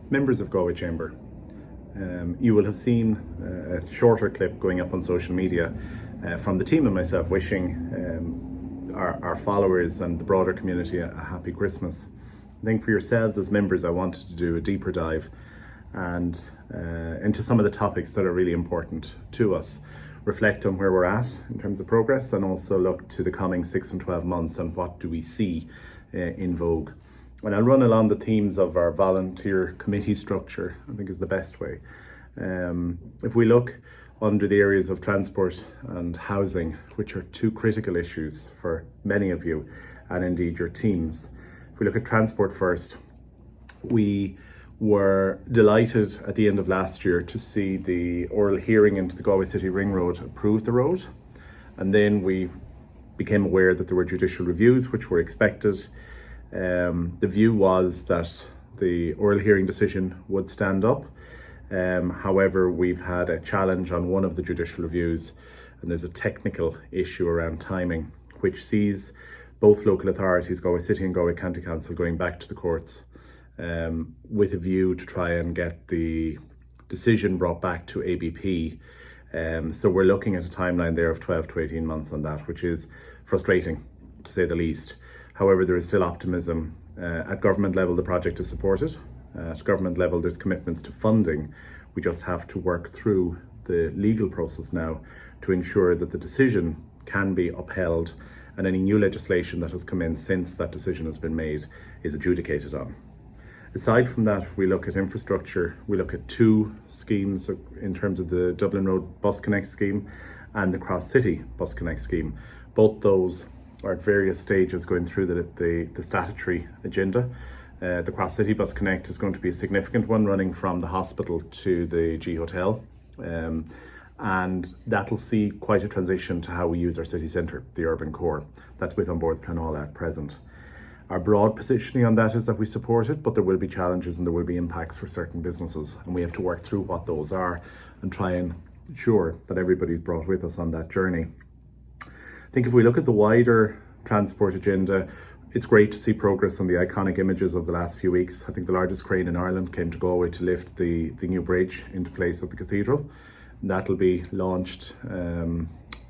Members of Galway Chamber, you will have seen a shorter clip going up on social media from the team and myself wishing our followers and the broader community a happy Christmas. I think for yourselves as members, I wanted to do a deeper dive and into some of the topics that are really important to us, reflect on where we're at in terms of progress, and also look to the coming 6 and 12 months and what do we see in vogue. And I'll run along the themes of our volunteer committee structure, I think is the best way. If we look under the areas of transport and housing, which are two critical issues for many of you and indeed your teams. If we look at transport first, we were delighted at the end of last year to see the oral hearing into the Galway City Ring Road approve the road. And then we became aware that there were judicial reviews, which were expected. The view was that the oral hearing decision would stand up. However, we've had a challenge on one of the judicial reviews, and there's a technical issue around timing, which sees both local authorities, Galway City and Galway County Council, going back to the courts with a view to try and get the decision brought back to ABP. So we're looking at a timeline there of 12 to 18 months on that, which is frustrating, to say the least. However, there is still optimism. At government level, the project is supported. At government level, there's commitments to funding. We just have to work through the legal process now to ensure that the decision can be upheld and any new legislation that has come in since that decision has been made is adjudicated on. Aside from that, if we look at infrastructure, we look at two schemes in terms of the Dublin Road Bus Connect scheme and the Cross City Bus Connect scheme. Both those are at various stages going through the statutory agenda. The Cross City Bus Connect is going to be a significant one, running from the hospital to the G Hotel. And that'll see quite a transition to how we use our city centre, the urban core. That's with An Bord Pleanála at present. Our broad positioning on that is that we support it, but there will be challenges and there will be impacts for certain businesses, and we have to work through what those are and try and ensure that everybody's brought with us on that journey. I think if we look at the wider transport agenda, it's great to see progress on the iconic images of the last few weeks. I think the largest crane in Ireland came to Galway to lift the new bridge into place at the cathedral. That'll be launched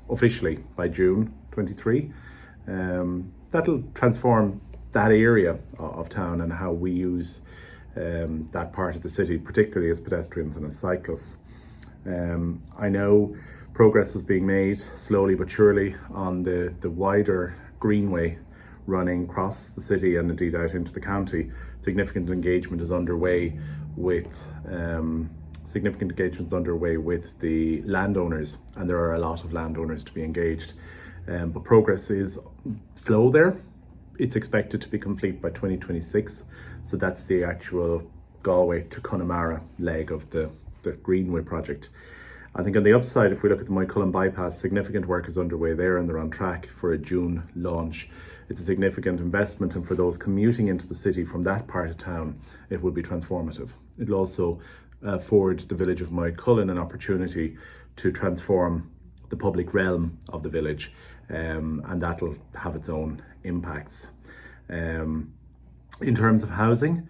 officially by June 23. That'll transform that area of town and how we use that part of the city, particularly as pedestrians and as cyclists. I know progress is being made slowly but surely on the wider greenway running across the city and indeed out into the county. Significant engagement is underway with the landowners, and there are a lot of landowners to be engaged. But progress is slow there. It's expected to be complete by 2026. So that's the actual Galway to Connemara leg of the Greenway project. I think on the upside, if we look at the Moycullen bypass, significant work is underway there and they're on track for a June launch. It's a significant investment, and for those commuting into the city from that part of town, it will be transformative. It'll also afford the village of Moycullen an opportunity to transform the public realm of the village, and that'll have its own impacts. In terms of housing,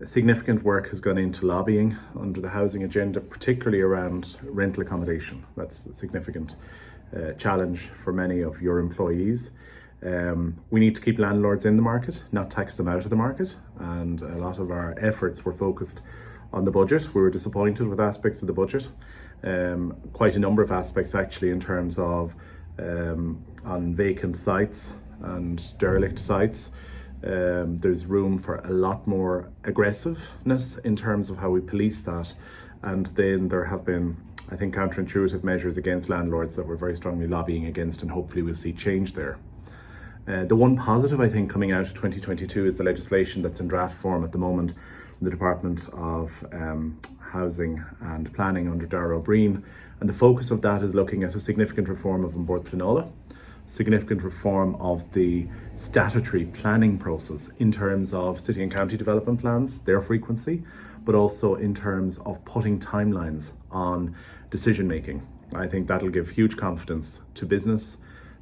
significant work has gone into lobbying under the housing agenda, particularly around rental accommodation. That's a significant challenge for many of your employees. We need to keep landlords in the market, not tax them out of the market, and a lot of our efforts were focused on the budget. We were disappointed with aspects of the budget, quite a number of aspects actually, in terms of on vacant sites and derelict sites. There's room for a lot more aggressiveness in terms of how we police that, and then there have been, I think, counterintuitive measures against landlords that we're very strongly lobbying against, and hopefully we'll see change there. The one positive, I think, coming out of 2022 is the legislation that's in draft form at the moment in the Department of Housing and Planning under Darragh O'Brien, and the focus of that is looking at a significant reform of An Bord Pleanála, significant reform of the statutory planning process in terms of city and county development plans, their frequency, but also in terms of putting timelines on decision making. I think that'll give huge confidence to business,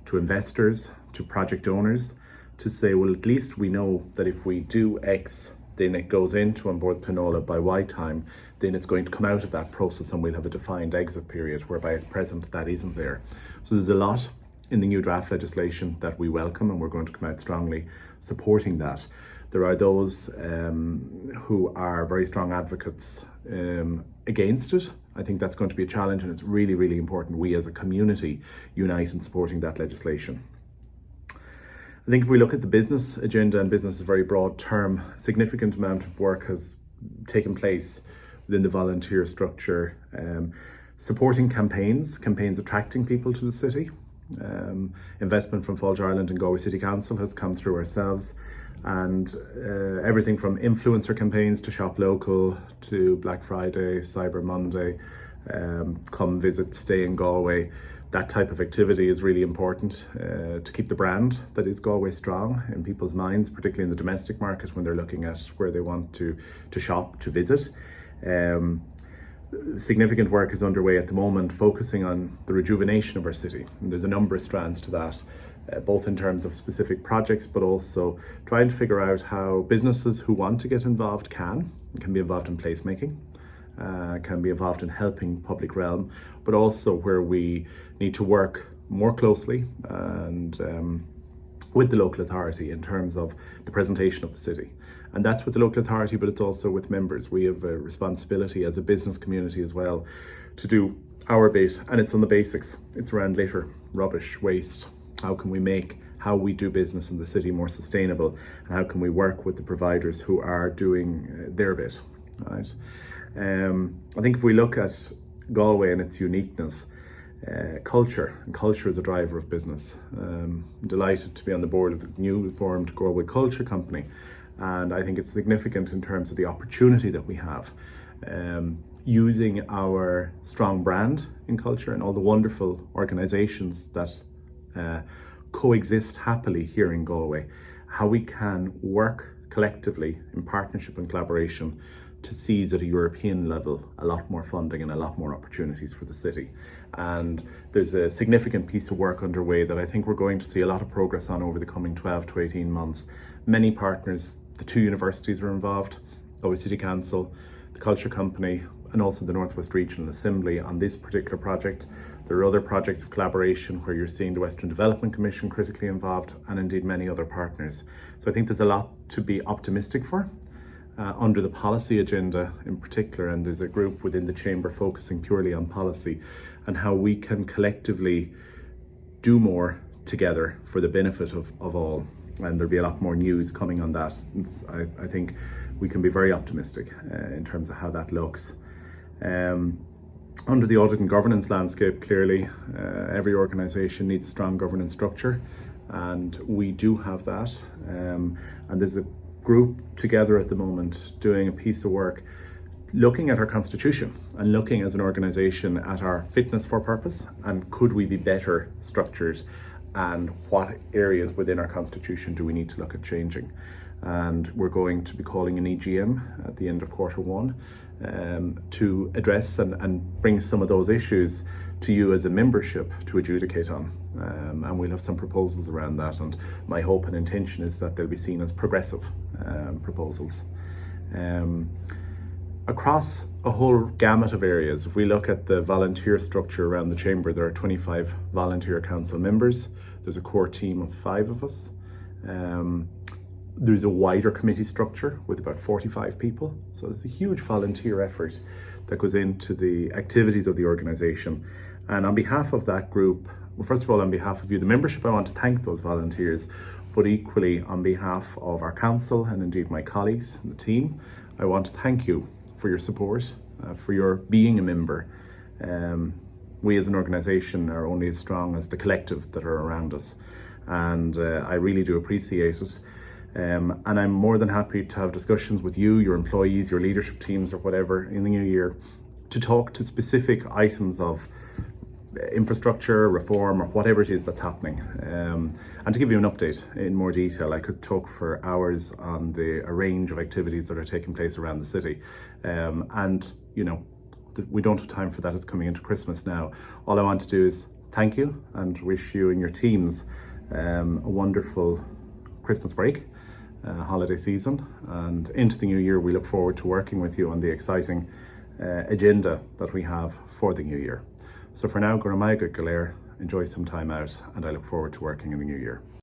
to investors, to project owners, to say, well, at least we know that if we do X, then it goes into on board canola by Y time, then it's going to come out of that process and we'll have a defined exit period, whereby at present that isn't there. So there's a lot in the new draft legislation that we welcome, and we're going to come out strongly supporting that. There are those who are very strong advocates against it. I think that's going to be a challenge, and it's really, really important we as a community unite in supporting that legislation. I think if we look at the business agenda, and business is a very broad term, a significant amount of work has taken place within the volunteer structure, supporting campaigns attracting people to the city. Investment from Fáilte Ireland and Galway City Council has come through ourselves, and everything from influencer campaigns to Shop Local to Black Friday, Cyber Monday, come visit, stay in Galway. That type of activity is really important to keep the brand that is Galway strong in people's minds, particularly in the domestic market when they're looking at where they want to shop, to visit. Significant work is underway at the moment focusing on the rejuvenation of our city, and there's a number of strands to that, both in terms of specific projects, but also trying to figure out how businesses who want to get involved can be involved in placemaking, can be involved in helping public realm, but also where we need to work more closely and with the local authority in terms of the presentation of the city. And that's with the local authority, but it's also with members. We have a responsibility as a business community as well to do our bit, and it's on the basics. It's around litter, rubbish, waste. How can we make how we do business in the city more sustainable, and how can we work with the providers who are doing their bit, right? I think if we look at Galway and its uniqueness, culture is a driver of business. I'm delighted to be on the board of the newly formed Galway Culture Company, and I think it's significant in terms of the opportunity that we have, using our strong brand in culture and all the wonderful organisations that coexist happily here in Galway, how we can work collectively in partnership and collaboration to seize at a European level a lot more funding and a lot more opportunities for the city. And there's a significant piece of work underway that I think we're going to see a lot of progress on over the coming 12 to 18 months. Many partners, the two universities are involved, Galway City Council, the Culture Company, and also the Northwest Regional Assembly on this particular project. There are other projects of collaboration where you're seeing the Western Development Commission critically involved, and indeed many other partners. So I think there's a lot to be optimistic for under the policy agenda in particular, and there's a group within the Chamber focusing purely on policy and how we can collectively do more together for the benefit of all. And there'll be a lot more news coming on that. I think we can be very optimistic in terms of how that looks. Under the audit and governance landscape, clearly every organisation needs a strong governance structure, and we do have that. And there's a group together at the moment doing a piece of work looking at our constitution and looking as an organisation at our fitness for purpose, and could we be better structured, and what areas within our constitution do we need to look at changing. And we're going to be calling an EGM at the end of Q1 to address and bring some of those issues to you as a membership to adjudicate on. And we'll have some proposals around that, and my hope and intention is that they'll be seen as progressive proposals. Across a whole gamut of areas, if we look at the volunteer structure around the Chamber, there are 25 volunteer council members. There's a core team of 5 of us. There's a wider committee structure with about 45 people. So it's a huge volunteer effort that goes into the activities of the organisation. And on behalf of that group, well, first of all, on behalf of you, the membership, I want to thank those volunteers, but equally on behalf of our council and indeed my colleagues and the team, I want to thank you for your support, for your being a member. We as an organisation are only as strong as the collective that are around us, and I really do appreciate it. And I'm more than happy to have discussions with you, your employees, your leadership teams or whatever in the new year to talk to specific items of infrastructure, reform, or whatever it is that's happening. And to give you an update in more detail, I could talk for hours on a range of activities that are taking place around the city. And, you know, we don't have time for that. It's coming into Christmas now. All I want to do is thank you and wish you and your teams a wonderful Christmas break. holiday season, and into the new year we look forward to working with you on the exciting agenda that we have for the new year. So for now, Guramaig Galer, enjoy some time out, and I look forward to working in the new year.